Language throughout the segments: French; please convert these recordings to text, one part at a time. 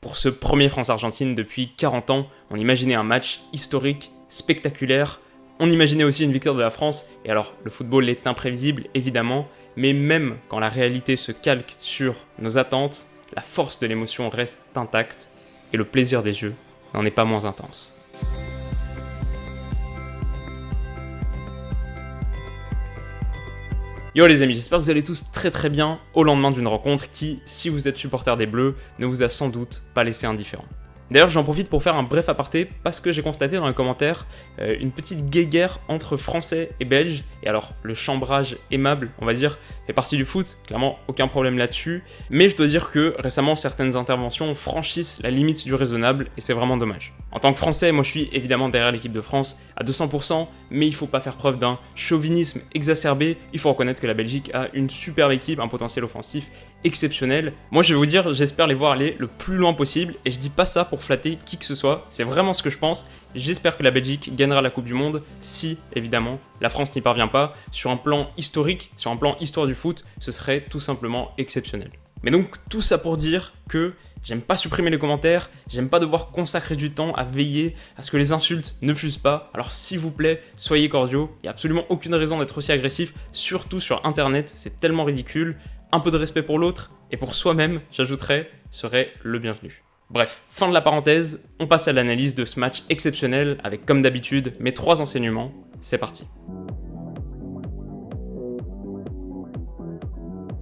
Pour ce premier France-Argentine depuis 40 ans, on imaginait un match historique, spectaculaire, on imaginait aussi une victoire de la France, et alors le football est imprévisible évidemment, mais même quand la réalité se calque sur nos attentes, la force de l'émotion reste intacte, et le plaisir des yeux n'en est pas moins intense. Yo les amis, j'espère que vous allez tous très bien au lendemain d'une rencontre qui, si vous êtes supporter des Bleus, ne vous a sans doute pas laissé indifférent. D'ailleurs, j'en profite pour faire un bref aparté parce que j'ai constaté dans les commentaires une petite guéguerre entre Français et Belges. Et alors, le chambrage aimable, on va dire, fait partie du foot, clairement aucun problème là-dessus. Mais je dois dire que récemment, certaines interventions franchissent la limite du raisonnable et c'est vraiment dommage. En tant que Français, moi je suis évidemment derrière l'équipe de France à 200%, mais il faut pas faire preuve d'un chauvinisme exacerbé. Il faut reconnaître que la Belgique a une superbe équipe, un potentiel offensif exceptionnel. Moi je vais vous dire, j'espère les voir aller le plus loin possible et je dis pas ça pour flatter qui que ce soit, c'est vraiment ce que je pense. J'espère que la Belgique gagnera la Coupe du Monde si, évidemment, la France n'y parvient pas. Sur un plan historique, sur un plan histoire du foot, ce serait tout simplement exceptionnel. Mais donc tout ça pour dire que j'aime pas supprimer les commentaires, j'aime pas devoir consacrer du temps à veiller à ce que les insultes ne fusent pas, alors s'il vous plaît, soyez cordiaux, il n'y a absolument aucune raison d'être aussi agressif, surtout sur internet, c'est tellement ridicule. Un peu de respect pour l'autre, et pour soi-même, j'ajouterais, serait le bienvenu. Bref, fin de la parenthèse, on passe à l'analyse de ce match exceptionnel, avec comme d'habitude mes 3 enseignements, c'est parti.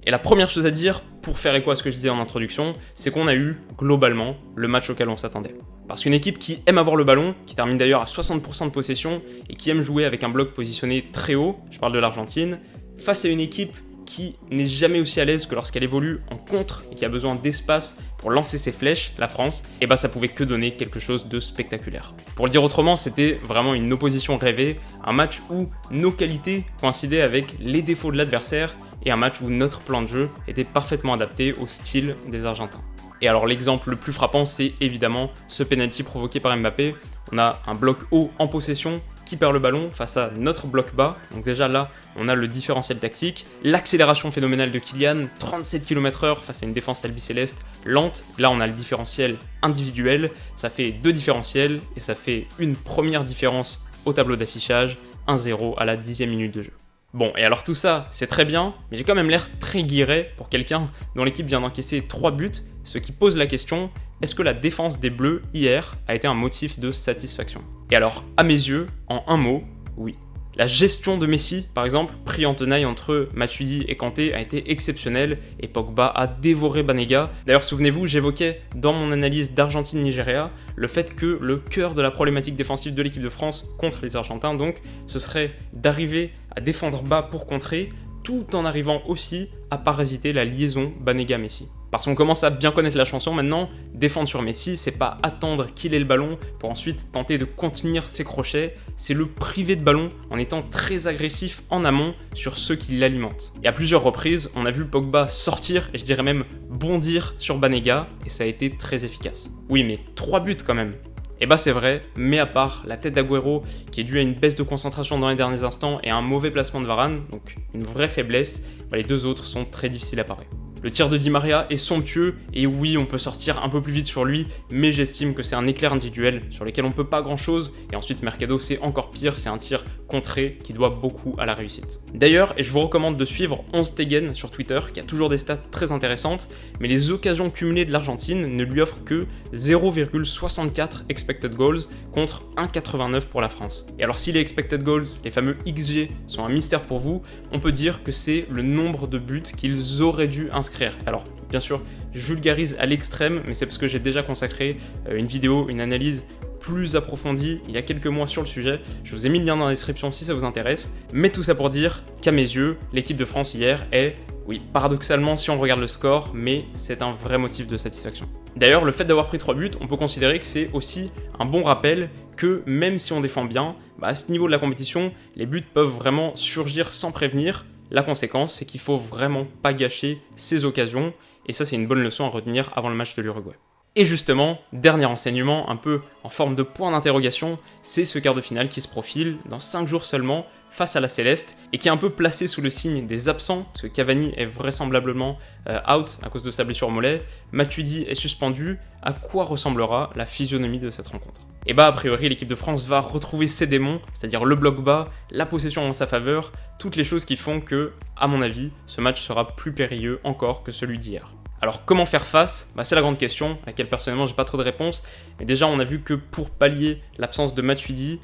Et la première chose à dire, pour faire écho à ce que je disais en introduction, c'est qu'on a eu, globalement, le match auquel on s'attendait. Parce qu'une équipe qui aime avoir le ballon, qui termine d'ailleurs à 60% de possession, et qui aime jouer avec un bloc positionné très haut, je parle de l'Argentine, face à une équipe qui n'est jamais aussi à l'aise que lorsqu'elle évolue en contre et qui a besoin d'espace pour lancer ses flèches, la France, et bah ça pouvait que donner quelque chose de spectaculaire. Pour le dire autrement, c'était vraiment une opposition rêvée, un match où nos qualités coïncidaient avec les défauts de l'adversaire et un match où notre plan de jeu était parfaitement adapté au style des Argentins. Et alors l'exemple le plus frappant, c'est évidemment ce penalty provoqué par Mbappé. On a un bloc haut en possession qui perd le ballon face à notre bloc bas. Donc déjà là, on a le différentiel tactique. L'accélération phénoménale de Kylian, 37 km/h face à une défense albicéleste lente. Là, on a le différentiel individuel. Ça fait 2 différentiels et ça fait une première différence au tableau d'affichage, 1-0 à la 10e minute de jeu. Bon, et alors tout ça, c'est très bien, mais j'ai quand même l'air très guiré pour quelqu'un dont l'équipe vient d'encaisser 3 buts, ce qui pose la question, est-ce que la défense des Bleus hier a été un motif de satisfaction? Et alors, à mes yeux, en un mot, oui. La gestion de Messi, par exemple, pris en tenaille entre Matuidi et Kanté, a été exceptionnelle et Pogba a dévoré Banega. D'ailleurs, souvenez-vous, j'évoquais dans mon analyse d'Argentine-Nigeria le fait que le cœur de la problématique défensive de l'équipe de France contre les Argentins, donc, ce serait d'arriver à défendre bas pour contrer, tout en arrivant aussi à parasiter la liaison Banega-Messi. Parce qu'on commence à bien connaître la chanson maintenant, défendre sur Messi, c'est pas attendre qu'il ait le ballon pour ensuite tenter de contenir ses crochets, c'est le priver de ballon en étant très agressif en amont sur ceux qui l'alimentent. Et à plusieurs reprises, on a vu Pogba sortir, et je dirais même bondir sur Banega, et ça a été très efficace. Oui, mais 3 buts quand même. Et bah c'est vrai, mais à part la tête d'Agüero qui est due à une baisse de concentration dans les derniers instants et à un mauvais placement de Varane, donc une vraie faiblesse, bah les 2 autres sont très difficiles à parer. Le tir de Di Maria est somptueux, et oui, on peut sortir un peu plus vite sur lui, mais j'estime que c'est un éclair individuel sur lequel on peut pas grand chose, et ensuite Mercado c'est encore pire, c'est un tir contré qui doit beaucoup à la réussite. D'ailleurs, et je vous recommande de suivre 11 Tegen sur Twitter, qui a toujours des stats très intéressantes, mais les occasions cumulées de l'Argentine ne lui offrent que 0,64 expected goals contre 1,89 pour la France. Et alors si les expected goals, les fameux XG, sont un mystère pour vous, on peut dire que c'est le nombre de buts qu'ils auraient dû inscrire. Alors, bien sûr, je vulgarise à l'extrême, mais c'est parce que j'ai déjà consacré une vidéo, une analyse plus approfondie il y a quelques mois sur le sujet. Je vous ai mis le lien dans la description si ça vous intéresse. Mais tout ça pour dire qu'à mes yeux, l'équipe de France hier est, oui, paradoxalement si on regarde le score, mais c'est un vrai motif de satisfaction. D'ailleurs, le fait d'avoir pris 3 buts, on peut considérer que c'est aussi un bon rappel que même si on défend bien, à ce niveau de la compétition, les buts peuvent vraiment surgir sans prévenir. La conséquence, c'est qu'il faut vraiment pas gâcher ces occasions, et ça c'est une bonne leçon à retenir avant le match de l'Uruguay. Et justement, dernier enseignement, un peu en forme de point d'interrogation, c'est ce quart de finale qui se profile dans 5 jours seulement face à la Céleste et qui est un peu placé sous le signe des absents, parce que Cavani est vraisemblablement out à cause de sa blessure au mollet, Matuidi est suspendu. À quoi ressemblera la physionomie de cette rencontre? Et bah a priori l'équipe de France va retrouver ses démons, c'est-à-dire le bloc bas, la possession en sa faveur, toutes les choses qui font que, à mon avis, ce match sera plus périlleux encore que celui d'hier. Alors comment faire face? C'est la grande question, à laquelle personnellement j'ai pas trop de réponse, mais déjà on a vu que pour pallier l'absence de Matuidi,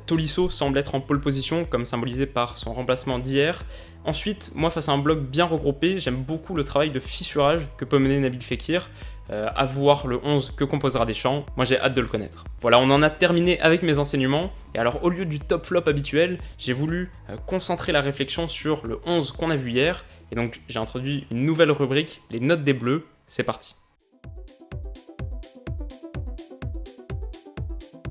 Tolisso semble être en pole position, comme symbolisé par son remplacement d'hier. Ensuite, moi face à un bloc bien regroupé, j'aime beaucoup le travail de fissurage que peut mener Nabil Fekir, à voir le 11 que composera Deschamps, moi j'ai hâte de le connaître. Voilà, on en a terminé avec mes enseignements, et alors au lieu du top flop habituel, j'ai voulu concentrer la réflexion sur le 11 qu'on a vu hier, et donc j'ai introduit une nouvelle rubrique, les notes des Bleus, c'est parti.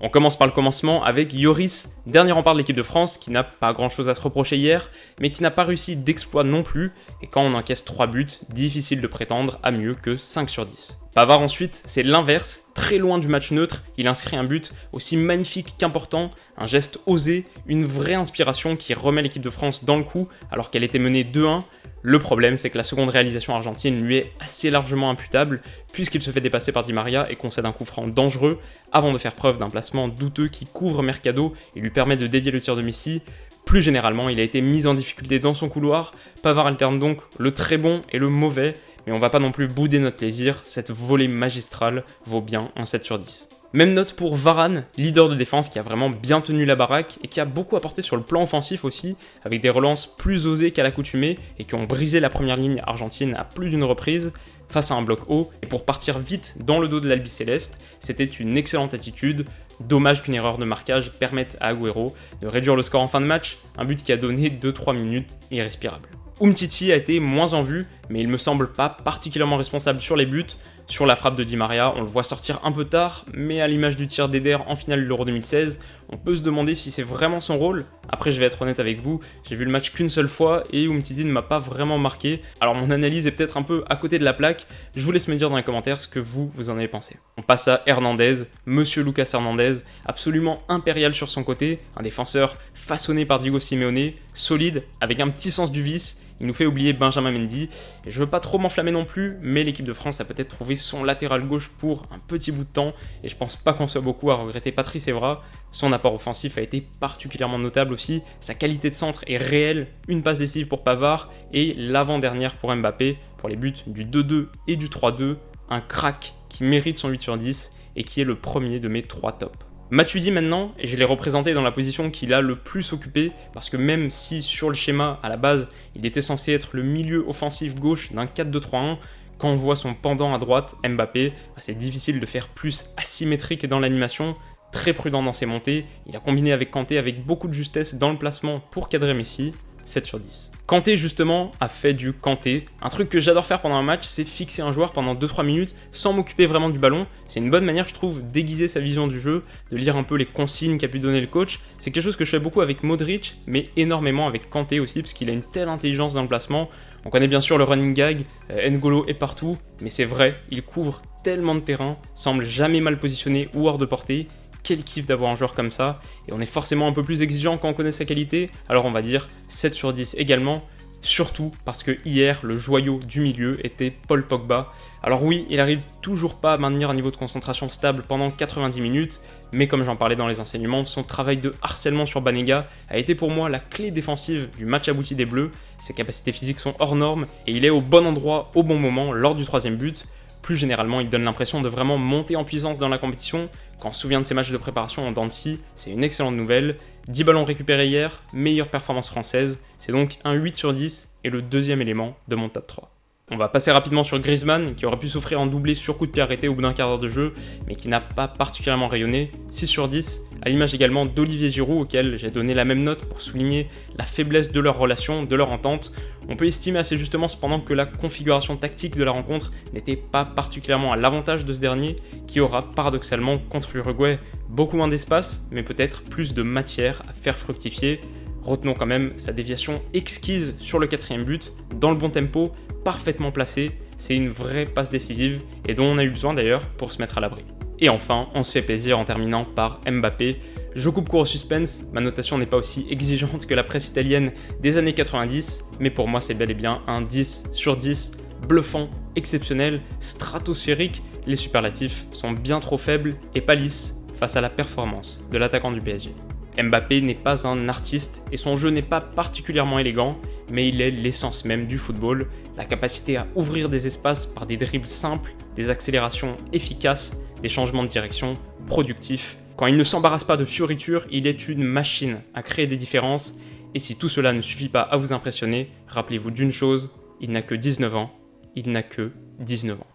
On commence par le commencement avec Yoris, dernier rempart de l'équipe de France, qui n'a pas grand chose à se reprocher hier, mais qui n'a pas réussi d'exploit non plus, et quand on encaisse 3 buts, difficile de prétendre à mieux que 5 sur 10. Pavard ensuite, c'est l'inverse, très loin du match neutre, il inscrit un but aussi magnifique qu'important, un geste osé, une vraie inspiration qui remet l'équipe de France dans le coup alors qu'elle était menée 2-1. Le problème, c'est que la seconde réalisation argentine lui est assez largement imputable, puisqu'il se fait dépasser par Di Maria et concède un coup franc dangereux, avant de faire preuve d'un placement douteux qui couvre Mercado et lui permet de dévier le tir de Messi. Plus généralement, il a été mis en difficulté dans son couloir, Pavard alterne donc le très bon et le mauvais, mais on va pas non plus bouder notre plaisir, cette volée magistrale vaut bien un 7 sur 10. Même note pour Varane, leader de défense qui a vraiment bien tenu la baraque et qui a beaucoup apporté sur le plan offensif aussi, avec des relances plus osées qu'à l'accoutumée et qui ont brisé la première ligne argentine à plus d'une reprise face à un bloc haut. Et pour partir vite dans le dos de l'Albi Céleste, c'était une excellente attitude. Dommage qu'une erreur de marquage permette à Agüero de réduire le score en fin de match, un but qui a donné 2-3 minutes irrespirables. Umtiti a été moins en vue, mais il me semble pas particulièrement responsable sur les buts. Sur la frappe de Di Maria, on le voit sortir un peu tard, mais à l'image du tir d'Eder en finale de l'Euro 2016, on peut se demander si c'est vraiment son rôle. Après, je vais être honnête avec vous, j'ai vu le match qu'une seule fois et Umtiti ne m'a pas vraiment marqué. Alors mon analyse est peut-être un peu à côté de la plaque, je vous laisse me dire dans les commentaires ce que vous en avez pensé. On passe à Hernandez, Monsieur Lucas Hernandez, absolument impérial sur son côté, un défenseur façonné par Diego Simeone, solide, avec un petit sens du vice. Il nous fait oublier Benjamin Mendy, et je veux pas trop m'enflammer non plus, mais l'équipe de France a peut-être trouvé son latéral gauche pour un petit bout de temps, et je pense pas qu'on soit beaucoup à regretter Patrice Evra. Son apport offensif a été particulièrement notable aussi, sa qualité de centre est réelle, une passe décisive pour Pavard, et l'avant-dernière pour Mbappé, pour les buts du 2-2 et du 3-2, un crack qui mérite son 8 sur 10, et qui est le premier de mes 3 tops. Matuidi maintenant, et je l'ai représenté dans la position qu'il a le plus occupé, parce que même si sur le schéma, à la base, il était censé être le milieu offensif gauche d'un 4-2-3-1, quand on voit son pendant à droite, Mbappé, c'est difficile de faire plus asymétrique dans l'animation, très prudent dans ses montées, il a combiné avec Kanté avec beaucoup de justesse dans le placement pour cadrer Messi, 7 sur 10. Kanté justement a fait du Kanté. Un truc que j'adore faire pendant un match, c'est fixer un joueur pendant 2-3 minutes sans m'occuper vraiment du ballon. C'est une bonne manière, je trouve, d'aiguiser sa vision du jeu, de lire un peu les consignes qu'a pu donner le coach. C'est quelque chose que je fais beaucoup avec Modric, mais énormément avec Kanté aussi, parce qu'il a une telle intelligence dans le placement. On connaît bien sûr le running gag, N'Golo est partout, mais c'est vrai, il couvre tellement de terrain, semble jamais mal positionné ou hors de portée. Quel kiff d'avoir un joueur comme ça, et on est forcément un peu plus exigeant quand on connaît sa qualité, alors on va dire 7 sur 10 également, surtout parce que hier, le joyau du milieu était Paul Pogba. Alors oui, il arrive toujours pas à maintenir un niveau de concentration stable pendant 90 minutes, mais comme j'en parlais dans les enseignements, son travail de harcèlement sur Banega a été pour moi la clé défensive du match abouti des Bleus. Ses capacités physiques sont hors normes, et il est au bon endroit, au bon moment, lors du 3e but. Plus généralement, il donne l'impression de vraiment monter en puissance dans la compétition. Quand on se souvient de ses matchs de préparation en dents de scie, c'est une excellente nouvelle. 10 ballons récupérés hier, meilleure performance française. C'est donc un 8 sur 10 et le deuxième élément de mon top 3. On va passer rapidement sur Griezmann, qui aurait pu souffrir en doublé sur coup de pied arrêté au bout d'un quart d'heure de jeu, mais qui n'a pas particulièrement rayonné, 6 sur 10, à l'image également d'Olivier Giroud, auquel j'ai donné la même note pour souligner la faiblesse de leur relation, de leur entente. On peut estimer assez justement cependant que la configuration tactique de la rencontre n'était pas particulièrement à l'avantage de ce dernier, qui aura paradoxalement contre l'Uruguay beaucoup moins d'espace, mais peut-être plus de matière à faire fructifier. Retenons quand même sa déviation exquise sur le 4e but, dans le bon tempo, parfaitement placé, c'est une vraie passe décisive et dont on a eu besoin d'ailleurs pour se mettre à l'abri. Et enfin, on se fait plaisir en terminant par Mbappé. Je coupe court au suspense, ma notation n'est pas aussi exigeante que la presse italienne des années 90, mais pour moi c'est bel et bien un 10 sur 10, bluffant, exceptionnel, stratosphérique. Les superlatifs sont bien trop faibles et pas lisses face à la performance de l'attaquant du PSG. Mbappé n'est pas un artiste et son jeu n'est pas particulièrement élégant, mais il est l'essence même du football, la capacité à ouvrir des espaces par des dribbles simples, des accélérations efficaces, des changements de direction productifs. Quand il ne s'embarrasse pas de fioritures, il est une machine à créer des différences, et si tout cela ne suffit pas à vous impressionner, rappelez-vous d'une chose, il n'a que 19 ans, il n'a que 19 ans.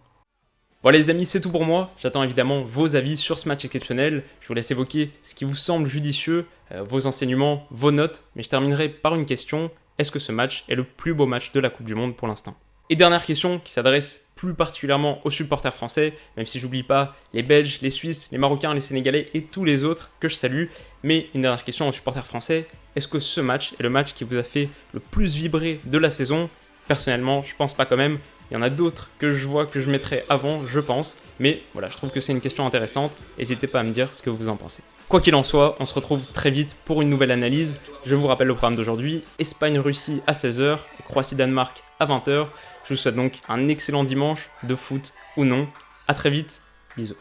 Voilà les amis, c'est tout pour moi. J'attends évidemment vos avis sur ce match exceptionnel. Je vous laisse évoquer ce qui vous semble judicieux, vos enseignements, vos notes. Mais je terminerai par une question. Est-ce que ce match est le plus beau match de la Coupe du Monde pour l'instant? Et dernière question qui s'adresse plus particulièrement aux supporters français, même si j'oublie pas les Belges, les Suisses, les Marocains, les Sénégalais et tous les autres que je salue. Mais une dernière question aux supporters français. Est-ce que ce match est le match qui vous a fait le plus vibrer de la saison? Personnellement, je pense pas quand même. Il y en a d'autres que je vois que je mettrais avant, je pense. Mais voilà, je trouve que c'est une question intéressante. N'hésitez pas à me dire ce que vous en pensez. Quoi qu'il en soit, on se retrouve très vite pour une nouvelle analyse. Je vous rappelle le programme d'aujourd'hui. Espagne-Russie à 16h et Croatie-Danemark à 20h. Je vous souhaite donc un excellent dimanche de foot ou non. À très vite. Bisous.